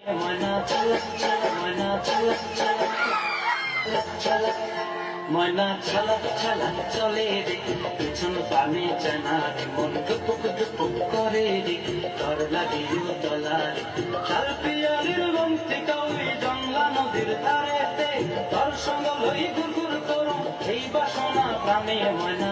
ময়না ছলক ছলক চলে রে, পিছন পানে জানা রে, মন টুপুক টুপুক করে রে, ডর লাগে দলার চার পিয়ারির বন্তি কৌরি জংলা নদীর ধারেতে, তোর সঙ্গ লই গুরগুর করো এই বাসনা প্রাণে ময়না।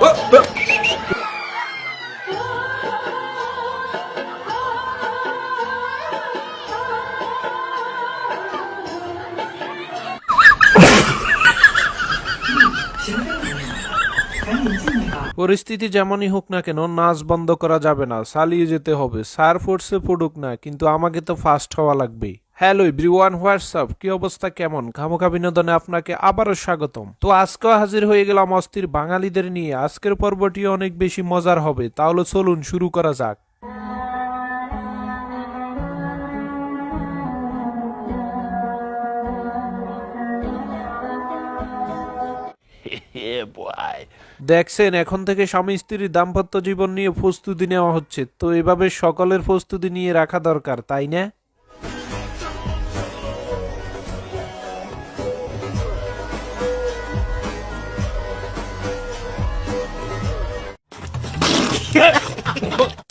পরিস্থিতি যেমনই হোক না কেন নাচ বন্ধ করা যাবে না, চালিয়ে যেতে হবে। স্যার ফোর্সে পড়ুক না, কিন্তু আমাকে তো ফার্স্ট হওয়া লাগবে। হ্যালো এভরিওয়ান, হোয়াটসঅ্যাপ, কি অবস্থা, কেমন? খামোখা বিনোদনে আপনাকে আবারও স্বাগতম। তো আজকেও হাজির হয়ে গেলাম অস্থির বাঙালিদের নিয়ে। আজকের পর্বটি অনেক বেশি মজার হবে, তাহলে চলুন শুরু করা যাক। দেখছেন, এখন থেকে স্বামী স্ত্রীর দাম্পত্য জীবন নিয়ে প্রস্তুতি নেওয়া হচ্ছে। তো এভাবে সকলের প্রস্তুতি নিয়ে রাখা দরকার, তাই না?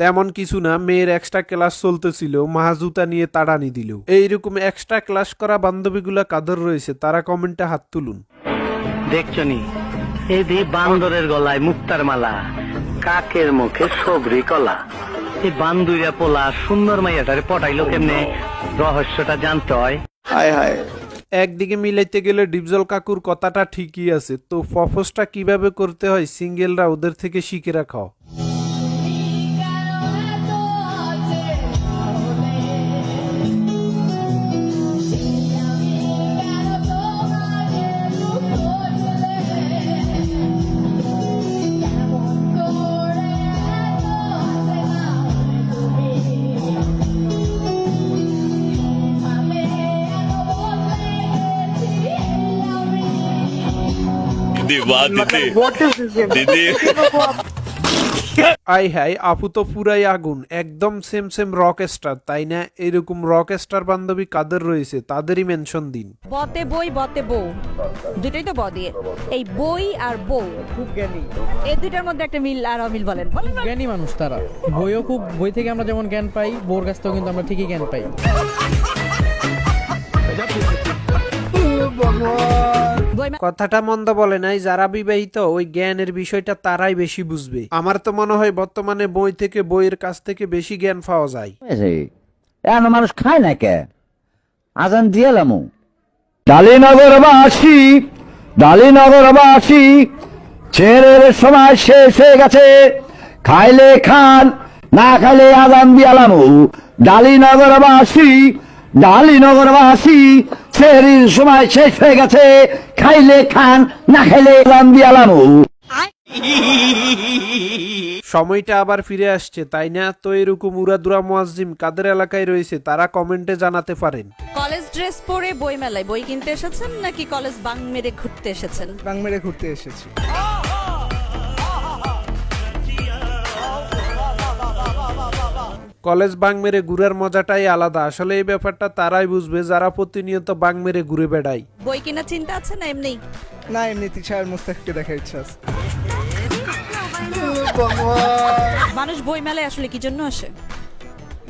তেমন কিছু না, মেয়ের এক্সট্রা ক্লাস চলতেছিল, মা জুতা নিয়ে তাড়ানি দিল। এইরকম এক্সট্রা ক্লাস করা বান্ধবীগুলা কাদের রয়েছে, তারা কমেন্টে হাত তুলুন। দেখছনি এই দি বান্দরের গলায় মুক্তার মালা, কাকের মুখে সবরি কলা। এই বান্দুইরা পোলা সুন্দর মাইয়াটারে পটাইলো কেমনে, রহস্যটা জানতে হয়। হায় হায়, একদিকে মিলাইতে গেলে ডিপজল কাকুর কথাটা ঠিকই আছে, তো প্রপোজটা কিভাবে করতে হয় সিঙ্গেলরা ওদের থেকে শিখে রাখাও। আই হাই, আপু তো পুরাই আগুন, একদম সেম সেম রক স্টার, তাই না? এরকম রক স্টার বান্ধবী কাদের রয়েছে তাদেরই মেনশন দিন। বতে বই বতে বউ, দুটোই তো বদে। এই বই আর বউ খুব জ্ঞানী, এই দুটার মধ্যে একটা মিল আর অমিল বলেন। জ্ঞানী মানুষ তারা। বইও খুব, বই থেকে আমরা যেমন জ্ঞান পাই, বউর কাছ থেকেও কিন্তু আমরা ঠিকই জ্ঞান পাই। কথাটা মন্দ বলে নাই, যারা বিবাহিত ওই জ্ঞানের বিষয়টা তারাই বেশি বুঝবে। আমার তো মনে হয় বর্তমানে বই থেকে, বইয়ের কাছ থেকে বেশি জ্ঞান পাওয়া যায়। এখন মানুষ খায় না কে, আজান দিয়ালাম। ডালিনগরবাসী, ডালিনগরবাসী, ছেলের সময় শেষ হয়ে গেছে, খাইলে খান, না খাইলে আজান দিয়ালাম। ডালিনগরবাসী, ডালিনগরবাসী, ছেলের সময় শেষ হয়ে গেছে, খাইলে খান, না খাইলে আজান দিয়ালাম। সময়টা আবার ফিরে আসছে, তাই না? তো এরকম উড়াদুরা মুয়াজ্জিম কাদের এলাকায় রয়েছে তারা কমেন্টে জানাতে পারেন। কলেজ ড্রেস পরে বই মেলায় বই কিনতে এসেছেন নাকি কলেজ বাং মেরে ঘুরতে এসেছেন? বাং মেরে ঘুরতে এসেছি। কলেজ বাং মেরে ঘুরার মজাটাই আলাদা। আসলে এই ব্যাপারটা তারাই বুঝবে যারা প্রতিনিয়ত বাং মেরে ঘুরে বেড়ায়। বই কেনার চিন্তা আছে না এমনি? না, এমনি তিশার মুস্তাককে দেখার ইচ্ছা আছে। মানুষ বই মেলায় আসলে কি জন্য আসে?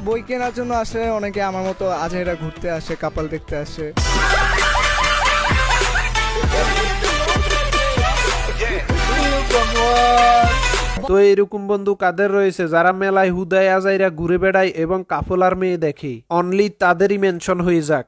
বই কেনার জন্য আসে, অনেকে আমার মতো আজেরা ঘুরতে আসে, কাপাল দেখতে আসে। তো এরকম বন্ধু কাদের রয়েছে যারা মেলায় হুদায় আজাইরা ঘুরে বেড়ায় এবং কাপল আর মেয়ে দেখে? অনলি তাদেরই মেনশন হয়ে যাক।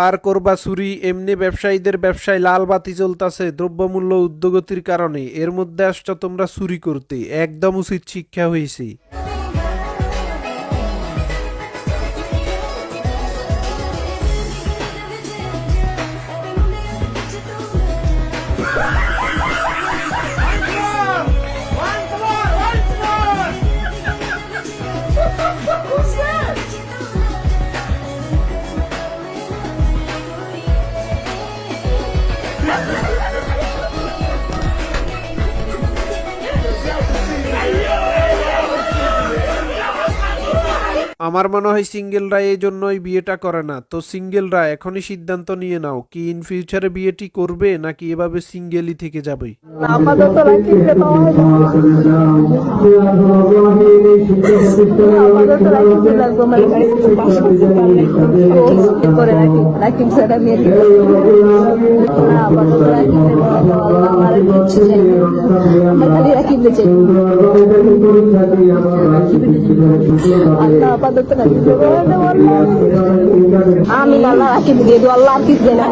আর করবা চুরি, এমনি ব্যবসায়ীদের ব্যবসায় লাল বাতি চলতেছে দ্রব্যমূল্য ঊর্ধ্বগতির কারণে। এর মধ্যে আসছো তোমরা চুরি করতে, একদম উচিত শিক্ষা হয়েছে। আমার মনে হয় সিঙ্গেলরা এই জন্যই বিয়েটা করে না। তো সিঙ্গেলরা এখনই সিদ্ধান্ত নিয়ে নাও, কি ইন ফিউচারে বিয়েটি করবে নাকি এভাবে সিঙ্গেলই থেকে যাবে। আমি আল্লাহ রাখি দিয়ে দু আল্লাহ আর কিছু না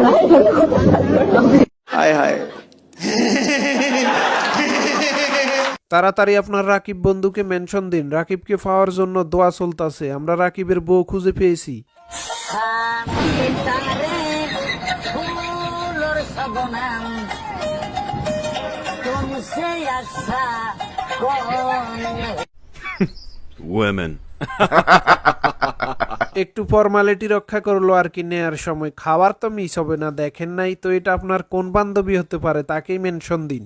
তাড়াতাড়ি আপনার রাকিব বন্ধুকে মেনশন দিন, রাকিবকে পাওয়ার জন্য দোয়া চলতেছে। আমরা রাকিবের বউ খুঁজে পেয়েছি। একটু ফর্মালিটি রক্ষা করলো আর কি, নেয়ার সময় খাবার তো মিস হবে না। দেখেন নাই তো এটা আপনার কোন বান্ধবী হতে পারে, তাকেই মেনশন দিন।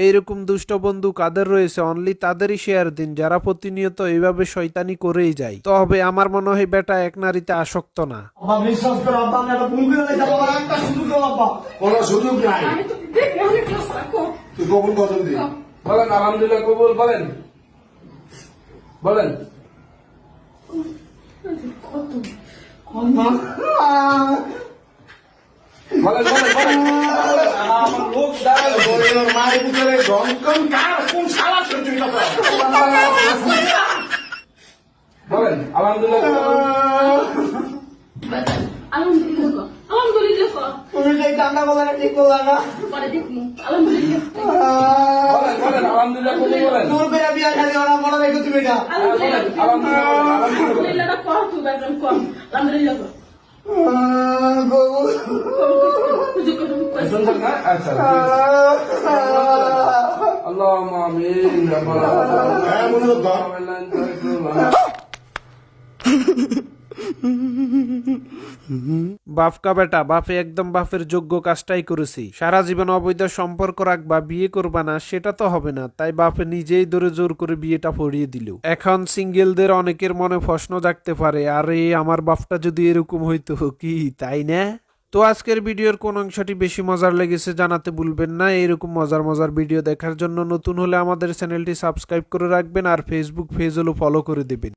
এইরকম দুষ্ট বন্ধু কাদের রয়েছে, অনলি তাদেরই শেয়ার দিন যারা প্রতিনিয়ত এইভাবে শয়তানি করেই যায়। তবে আমার মনে হয় বেটা এক নারীতে আসক্ত না। কোনো সুযোগ নাই। তুই কবুল কত দিন বলেন? আলহামদুলিল্লাহ কবুল বলেন, বলেন। বলেন বলেন বলেন। আমার লোক দাঁড়ালো মায়ের ভিতরে গঙ্কন কার কোন শালা সহ্য বলেন আলহামদুলিল্লাহ। তুমি যে কান্না বলে না ঠিক বললা না। বলেন বলেন আলহামদুলিল্লাহ কবুল বলেন। তোর বেয়া বিয়া খালি ওরা মনে রেখো তুমি এটা। اللهم امين বাপকা বেটা, বাপে একদম বাপের যোগ্য কাজটাই করেছি। সারা জীবন অবৈধ সম্পর্ক রাখবা, বিয়ে করবা না, সেটা তো হবে না। তাই বাপে নিজেই ধরে জোর করে বিয়েটা পড়িয়ে দিল। এখন সিঙ্গেলদের অনেকের মনে প্রশ্ন জাগতে পারে, আরে আমার বাপটা যদি এরকম হইতো কি, তাই না? তো আজকের ভিডিওর কোন অংশটি বেশি মজার লেগেছে জানাতে ভুলবেন না। এইরকম মজার মজার ভিডিও দেখার জন্য নতুন হলে আমাদের চ্যানেলটি সাবস্ক্রাইব করে রাখবেন আর ফেসবুক পেজ হলো ফলো করে দেবেন।